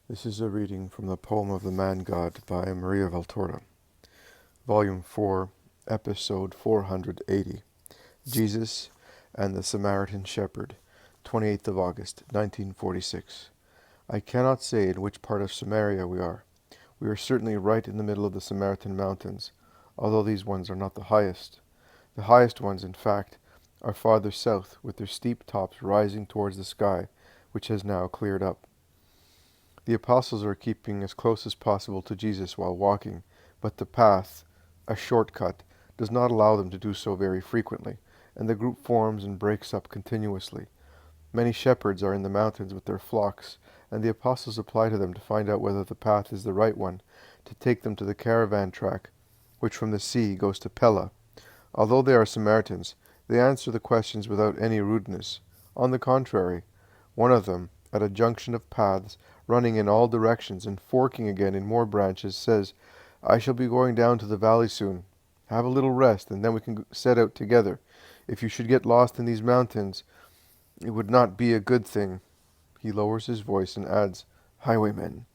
This is a reading from the poem of the Man God by Maria Valtorta, Volume 4, Episode 480, Jesus and the Samaritan Shepherd, 28th of August, 1946. I cannot say in which part of Samaria we are. We are certainly right in the middle of the Samaritan mountains, although these ones are not the highest. The highest ones, in fact, are farther south, with their steep tops rising towards the sky, which has now cleared up. The apostles are keeping as close as possible to Jesus while walking, but the path, a shortcut, does not allow them to do so very frequently, and the group forms and breaks up continuously. Many shepherds are in the mountains with their flocks, and the apostles apply to them to find out whether the path is the right one, to take them to the caravan track, which from the sea goes to Pella. Although they are Samaritans, they answer the questions without any rudeness. On the contrary, one of them, at a junction of paths, running in all directions and forking again in more branches, says, "I shall be going down to the valley soon. Have a little rest, and then we can set out together. If you should get lost in these mountains, it would not be a good thing." He lowers his voice and adds, "Highwaymen."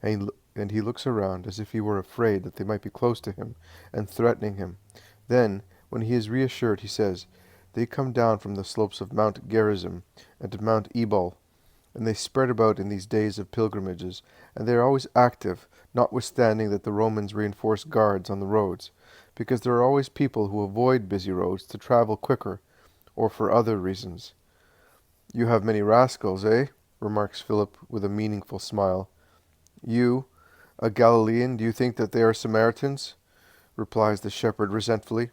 And he looks around as if he were afraid that they might be close to him and threatening him. Then, when he is reassured, he says, "They come down from the slopes of Mount Gerizim and Mount Ebal, and they spread about in these days of pilgrimages, and they are always active, notwithstanding that the Romans reinforce guards on the roads, because there are always people who avoid busy roads to travel quicker, or for other reasons." "You have many rascals, eh?" remarks Philip with a meaningful smile. "You, a Galilean, do you think that they are Samaritans?" replies the shepherd resentfully.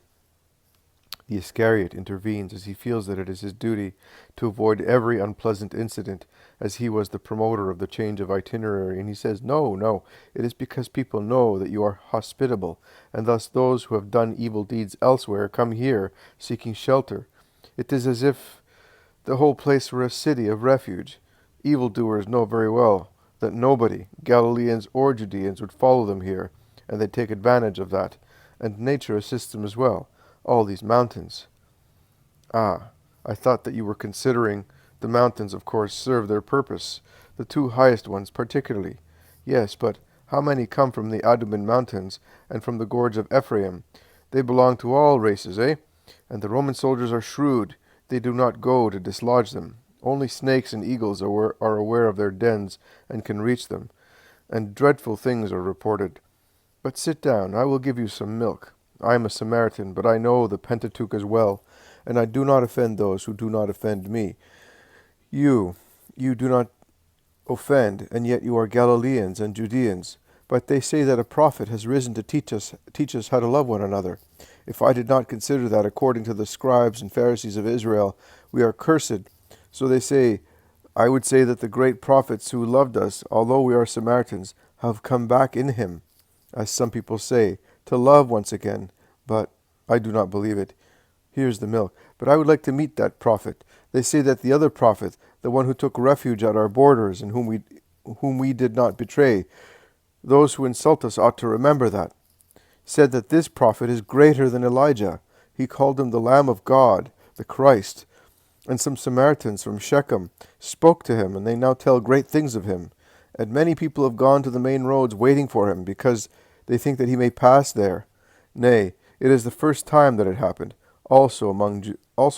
The Iscariot intervenes as he feels that it is his duty to avoid every unpleasant incident, as he was the promoter of the change of itinerary, and he says, No, it is because people know that you are hospitable, and thus those who have done evil deeds elsewhere come here, seeking shelter. It is as if the whole place were a city of refuge. Evildoers know very well that nobody, Galileans or Judeans, would follow them here, and they take advantage of that, and nature assists them as well. All these mountains. Ah, I thought that you were considering the mountains, of course, serve their purpose, the two highest ones particularly. Yes, but how many come from the Adumin mountains and from the gorge of Ephraim? They belong to all races, eh? And the Roman soldiers are shrewd. They do not go to dislodge them. Only snakes and eagles are aware of their dens and can reach them, and dreadful things are reported. But sit down, I will give you some milk. I am a Samaritan, but I know the Pentateuch as well, and I do not offend those who do not offend me. You do not offend, and yet you are Galileans and Judeans. But they say that a prophet has risen to teach us how to love one another. If I did not consider that, according to the scribes and Pharisees of Israel, we are cursed, so they say, I would say that the great prophets who loved us, although we are Samaritans, have come back in him, as some people say, to love once again, but I do not believe it. Here's the milk. But I would like to meet that prophet. They say that the other prophet, the one who took refuge at our borders and whom we did not betray, those who insult us ought to remember that, said that this prophet is greater than Elijah. He called him the Lamb of God, the Christ. And some Samaritans from Shechem spoke to him, and they now tell great things of him. And many people have gone to the main roads waiting for him, because they think that he may pass there. Nay, it is the first time that it happened. Also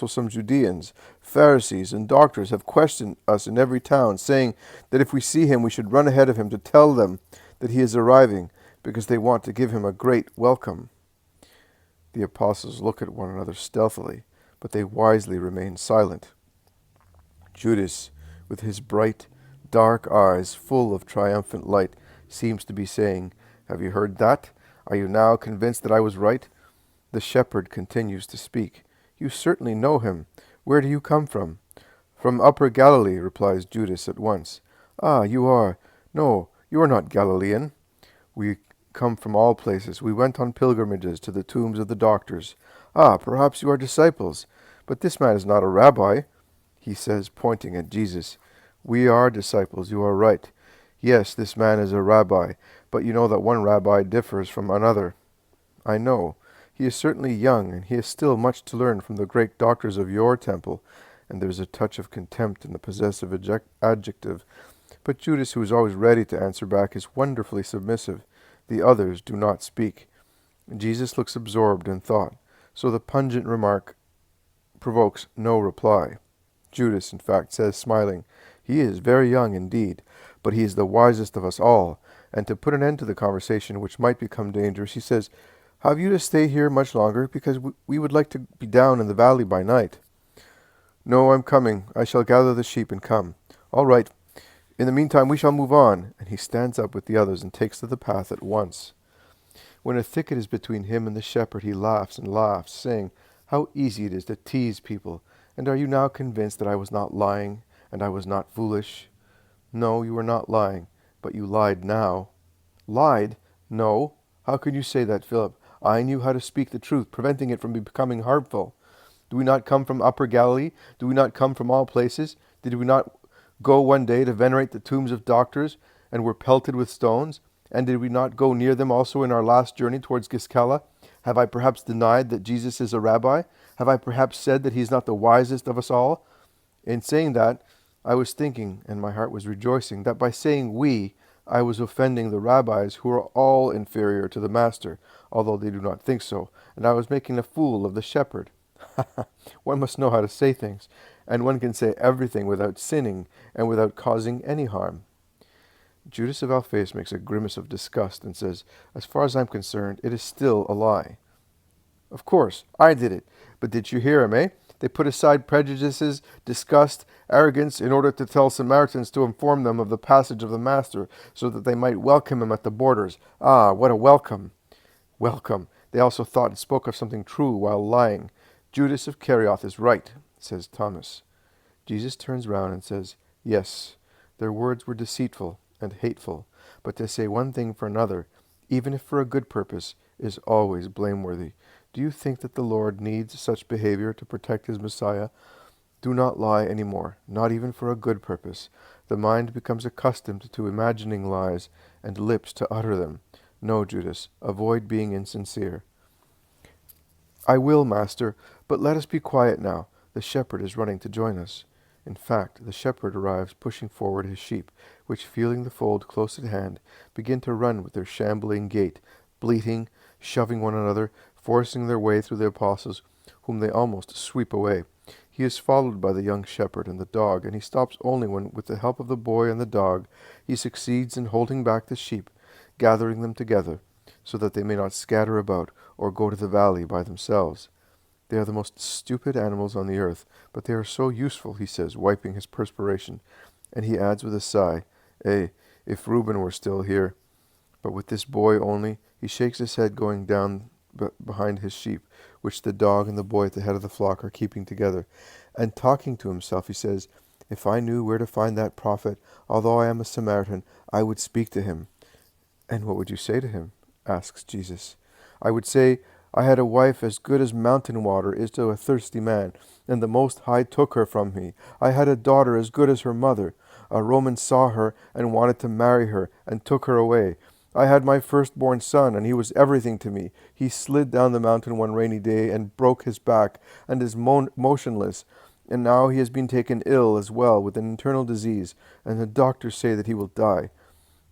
some Judeans, Pharisees, and doctors have questioned us in every town, saying that if we see him, we should run ahead of him to tell them that he is arriving, because they want to give him a great welcome." The apostles look at one another stealthily, but they wisely remain silent. Judas, with his bright, dark eyes full of triumphant light, seems to be saying, "Have you heard that? Are you now convinced that I was right?" The shepherd continues to speak. "You certainly know him. Where do you come from?" "From Upper Galilee," replies Judas at once. "Ah, you are. No, you are not Galilean." "We come from all places. We went on pilgrimages to the tombs of the doctors." "Ah, perhaps you are disciples. But this man is not a rabbi," he says, pointing at Jesus. "We are disciples, you are right. Yes, this man is a rabbi, but you know that one rabbi differs from another." "I know. He is certainly young, and he has still much to learn from the great doctors of your temple." And there is a touch of contempt in the possessive adjective. But Judas, who is always ready to answer back, is wonderfully submissive. The others do not speak. Jesus looks absorbed in thought, so the pungent remark provokes no reply. Judas, in fact, says, smiling, "He is very young indeed, but he is the wisest of us all." And to put an end to the conversation, which might become dangerous, he says, "Have you to stay here much longer? Because we would like to be down in the valley by night." "No, I'm coming. I shall gather the sheep and come." "All right. In the meantime, we shall move on." And he stands up with the others and takes to the path at once. When a thicket is between him and the shepherd, he laughs and laughs, saying, "How easy it is to tease people! And are you now convinced that I was not lying, and I was not foolish?" "No, you were not lying, but you lied now." "Lied? No. How can you say that, Philip? I knew how to speak the truth, preventing it from becoming harmful. Do we not come from Upper Galilee? Do we not come from all places? Did we not go one day to venerate the tombs of doctors, and were pelted with stones? And did we not go near them also in our last journey towards Giscala? Have I perhaps denied that Jesus is a rabbi? Have I perhaps said that he is not the wisest of us all? In saying that, I was thinking, and my heart was rejoicing, that by saying we, I was offending the rabbis, who are all inferior to the master, although they do not think so, and I was making a fool of the shepherd. One must know how to say things, and one can say everything without sinning and without causing any harm. Judas of Alphaeus makes a grimace of disgust and says, "As far as I'm concerned, it is still a lie." "Of course, I did it. But did you hear him, eh? They put aside prejudices, disgust, arrogance, in order to tell Samaritans to inform them of the passage of the Master, so that they might welcome him at the borders. Ah, what a welcome! Welcome! They also thought and spoke of something true while lying. Judas of Kerioth is right," says Thomas. Jesus turns round and says, "Yes, their words were deceitful and hateful, but to say one thing for another, even if for a good purpose, is always blameworthy. Do you think that the Lord needs such behavior to protect his Messiah? Do not lie any more, not even for a good purpose. The mind becomes accustomed to imagining lies, and lips to utter them. No, Judas, avoid being insincere." "I will, Master, but let us be quiet now. The shepherd is running to join us." In fact, the shepherd arrives pushing forward his sheep, which, feeling the fold close at hand, begin to run with their shambling gait, bleating, shoving one another, forcing their way through the apostles, whom they almost sweep away. He is followed by the young shepherd and the dog, and he stops only when, with the help of the boy and the dog, he succeeds in holding back the sheep, gathering them together, so that they may not scatter about or go to the valley by themselves. "They are the most stupid animals on the earth, but they are so useful," he says, wiping his perspiration. And he adds with a sigh, if Reuben were still here. But with this boy only, he shakes his head, going down behind his sheep, which the dog and the boy at the head of the flock are keeping together. And talking to himself, he says, "If I knew where to find that prophet, although I am a Samaritan, I would speak to him." "And what would you say to him?" asks Jesus. "I would say, I had a wife as good as mountain water is to a thirsty man, and the Most High took her from me. I had a daughter as good as her mother. A Roman saw her and wanted to marry her, and took her away. I had my firstborn son, and he was everything to me. He slid down the mountain one rainy day and broke his back, and is motionless. And now he has been taken ill as well with an internal disease, and the doctors say that he will die.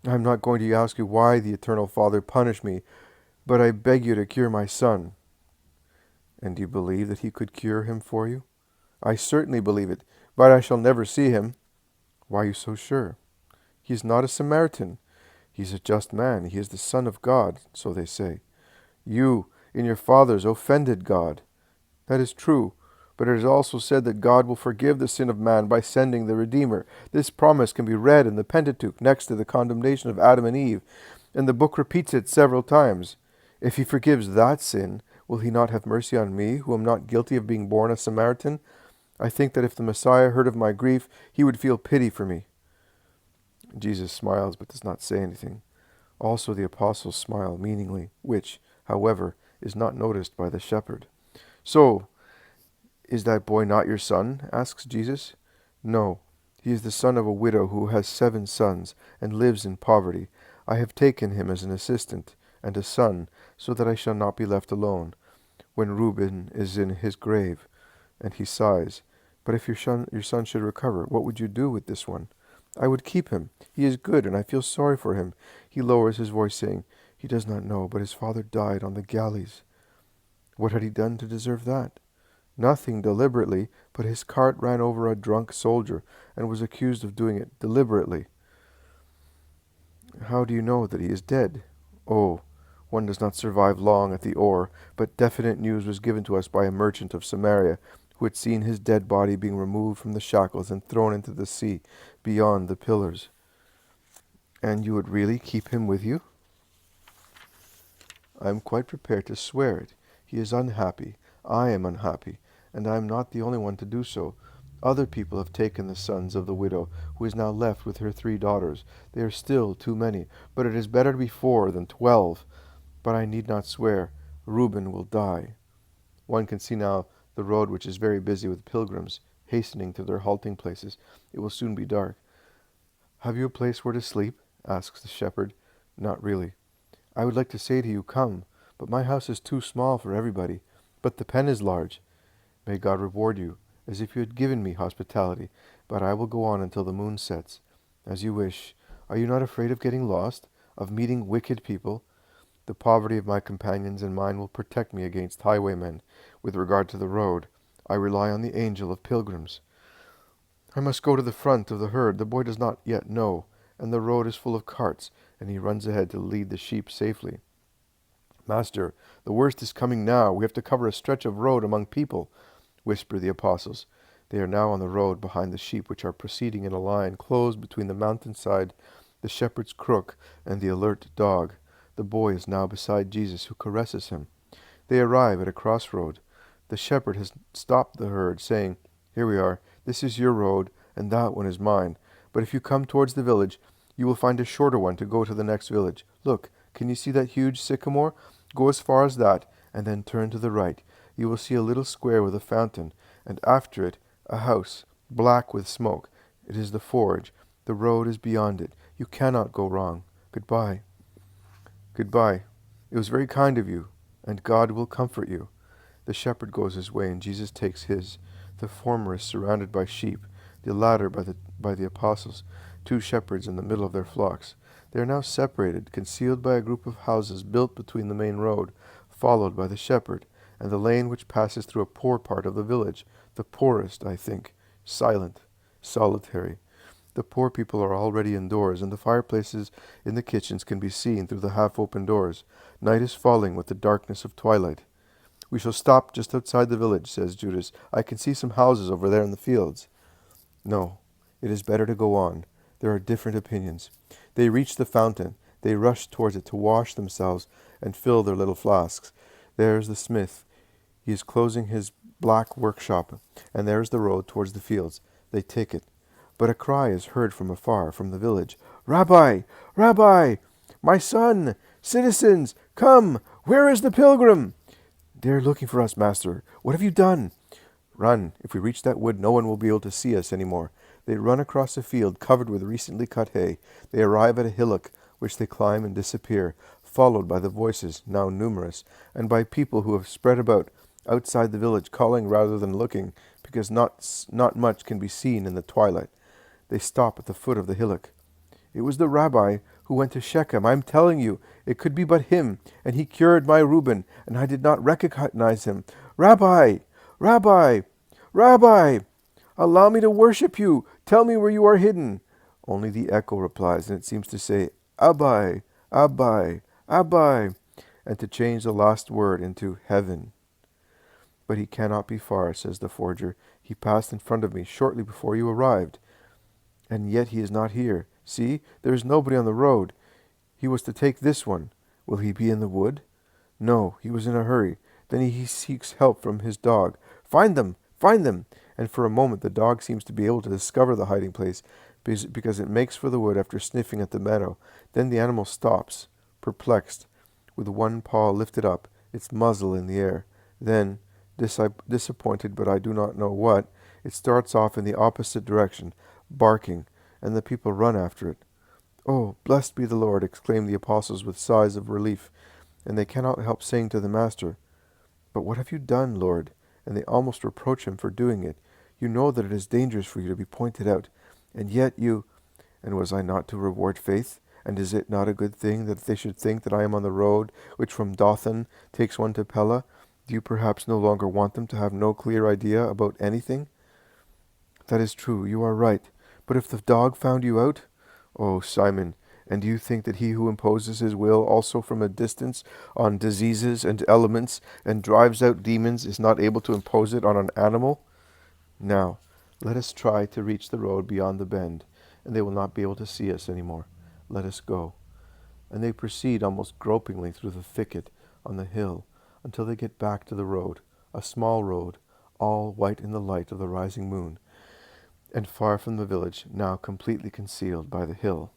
I am not going to ask you why the Eternal Father punished me, but I beg you to cure my son." "And do you believe that he could cure him for you?" "I certainly believe it, but I shall never see him." "Why are you so sure?" "He is not a Samaritan. He is a just man. He is the Son of God, so they say." "You, in your fathers, offended God." "That is true, but it is also said that God will forgive the sin of man by sending the Redeemer. This promise can be read in the Pentateuch next to the condemnation of Adam and Eve, and the book repeats it several times. If he forgives that sin, will he not have mercy on me, who am not guilty of being born a Samaritan? I think that if the Messiah heard of my grief, he would feel pity for me." Jesus smiles but does not say anything. Also the apostles smile meaningly, which, however, is not noticed by the shepherd. "So, is that boy not your son?" asks Jesus. "No, he is the son of a widow who has 7 sons and lives in poverty. I have taken him as an assistant and a son, so that I shall not be left alone when Reuben is in his grave." And he sighs. "But if your son should recover, what would you do with this one?" I would keep him. He is good, and I feel sorry for him." He lowers his voice, saying, "He does not know, but his father died on the galleys." What had he done to deserve that? Nothing deliberately, but his cart ran over a drunk soldier, and was accused of doing it deliberately. How do you know that he is dead? Oh, one does not survive long at the oar, but definite news was given to us by a merchant of Samaria, who had seen his dead body being removed from the shackles and thrown into the sea beyond the pillars. And you would really keep him with you? I am quite prepared to swear it. He is unhappy. I am unhappy, and I am not the only one to do so. Other people have taken the sons of the widow, who is now left with her 3 daughters. They are still too many, but it is better to be 4 than 12. But I need not swear. Reuben will die. One can see now the road, which is very busy with pilgrims, hastening to their halting places. It will soon be dark. "Have you a place where to sleep?" asks the shepherd. "Not really. I would like to say to you, 'Come,' but my house is too small for everybody. But the pen is large. May God reward you, as if you had given me hospitality, but I will go on until the moon sets." "As you wish. Are you not afraid of getting lost, of meeting wicked people?" "The poverty of my companions and mine will protect me against highwaymen. With regard to the road, I rely on the angel of pilgrims. I must go to the front of the herd. The boy does not yet know, and the road is full of carts, and he runs ahead to lead the sheep safely." "Master, the worst is coming now. We have to cover a stretch of road among people," whisper the apostles. They are now on the road behind the sheep, which are proceeding in a line close between the mountainside, the shepherd's crook, and the alert dog. The boy is now beside Jesus, who caresses him. They arrive at a crossroad. The shepherd has stopped the herd, saying, "Here we are. This is your road, and that one is mine. But if you come towards the village, you will find a shorter one to go to the next village. Look, can you see that huge sycamore? Go as far as that, and then turn to the right. You will see a little square with a fountain, and after it a house, black with smoke. It is the forge. The road is beyond it. You cannot go wrong. Goodbye." "Goodbye. It was very kind of you, and God will comfort you." The shepherd goes his way, and Jesus takes his. The former is surrounded by sheep, the latter by the apostles, 2 shepherds in the middle of their flocks. They are now separated, concealed by a group of houses built between the main road, followed by the shepherd, and the lane which passes through a poor part of the village, the poorest, I think, silent, solitary. The poor people are already indoors, and the fireplaces in the kitchens can be seen through the half-open doors. Night is falling with the darkness of twilight. "We shall stop just outside the village," says Judas. "I can see some houses over there in the fields." "No, it is better to go on. There are different opinions." They reach the fountain. They rush towards it to wash themselves and fill their little flasks. There is the smith. He is closing his black workshop, and there is the road towards the fields. They take it. But a cry is heard from afar, from the village. "Rabbi! Rabbi! My son! Citizens! Come! Where is the pilgrim?" "They are looking for us, master. What have you done?" "Run. If we reach that wood, no one will be able to see us any more." They run across a field covered with recently cut hay. They arrive at a hillock, which they climb and disappear, followed by the voices, now numerous, and by people who have spread about outside the village, calling rather than looking, because not much can be seen in the twilight. They stop at the foot of the hillock. "It was the rabbi who went to Shechem. I am telling you, it could be but him, and he cured my Reuben, and I did not recognize him. Rabbi! Rabbi! Rabbi! Allow me to worship you. Tell me where you are hidden." Only the echo replies, and it seems to say, "Abbai, Abbai, Abbai," and to change the last word into heaven. "But he cannot be far," says the forger. "He passed in front of me shortly before you arrived. And yet he is not here. See, there is nobody on the road. He was to take this one. Will he be in the wood?" "No, he was in a hurry." Then he seeks help from his dog. "Find them! Find them!" And for a moment the dog seems to be able to discover the hiding place, because it makes for the wood after sniffing at the meadow. Then the animal stops, perplexed, with one paw lifted up, its muzzle in the air. Then, disappointed but I do not know what, it starts off in the opposite direction, barking, and the people run after it. "Oh, blessed be the Lord!" exclaim the apostles with sighs of relief, and they cannot help saying to the Master, "But what have you done, Lord?" And they almost reproach him for doing it. "You know that it is dangerous for you to be pointed out, and yet you—" And was I not to reward faith? And is it not a good thing that they should think that I am on the road which from Dothan takes one to Pella? Do you perhaps no longer want them to have no clear idea about anything? That is true, you are right. But if the dog found you out? Oh, Simon, and do you think that he who imposes his will also from a distance on diseases and elements and drives out demons is not able to impose it on an animal? Now, let us try to reach the road beyond the bend, and they will not be able to see us any more. Let us go. And they proceed almost gropingly through the thicket on the hill until they get back to the road, a small road, all white in the light of the rising moon, and far from the village, now completely concealed by the hill.